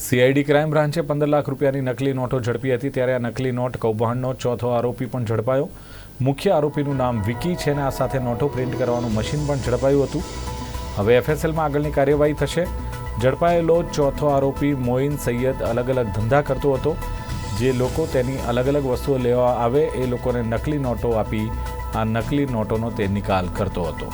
CID crime બ્રાન્ચે 15 lakh રૂપિયાની નકલી નોટો ઝડપી હતી। ત્યારે આ નકલી નોટ કૌભાંડનો ચોથો આરોપી પણ ઝડપાયો। મુખ્ય આરોપીનું નામ વિકી છે અને આ સાથે નોટો પ્રિન્ટ કરવાનું મશીન પણ ઝડપાયું હતું। હવે એફએસએલમાં આગળની કાર્યવાહી થશે। ઝડપાયેલો ચોથો આરોપી મોઇન સૈયદ અલગ અલગ ધંધા કરતો હતો। જે લોકો તેની અલગ અલગ વસ્તુઓ લેવા આવે એ લોકોને નકલી નોટો આપી આ નકલી નોટોનો તે નિકાલ કરતો હતો।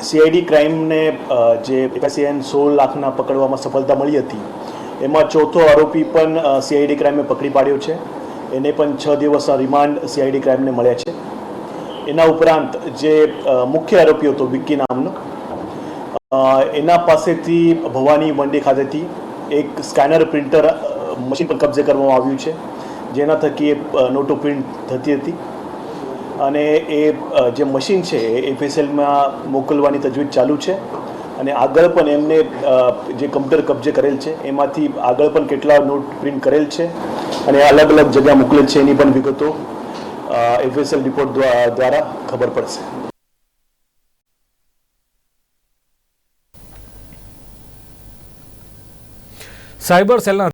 સીઆઈડી ક્રાઇમને જે 16 લાખના પકડવામાં સફળતા મળી હતી એમાં ચોથો આરોપી પણ સીઆઈડી ક્રાઇમે પકડી પાડ્યો છે। એને પણ 6 દિવસના રિમાન્ડ સીઆઈડી ક્રાઇમને મળ્યા છે। એના ઉપરાંત જે મુખ્ય આરોપી હતો વિક્કી નામનો, એના પાસેથી ભવાની મંડી ખાતેથી એક સ્કેનર પ્રિન્ટર મશીન પર કબજે કરવામાં આવ્યું છે, જેના થકી એ નોટો પ્રિન્ટ થતી હતી અને એ જે મશીન છે એ એફએસએલમાં મોકલવાની તજવીજ ચાલુ છે અને આગળ પણ એમને જે કમ્પ્યુટર કબજે કરેલ છે એમાંથી આગળ પણ કેટલા નોટ પ્રિન્ટ કરેલ છે અને અલગ અલગ જગ્યા મોકલેલ છે એની પણ વિગતો એફએસએલ રિપોર્ટ દ્વારા ખબર પડશે। સાયબર સેલના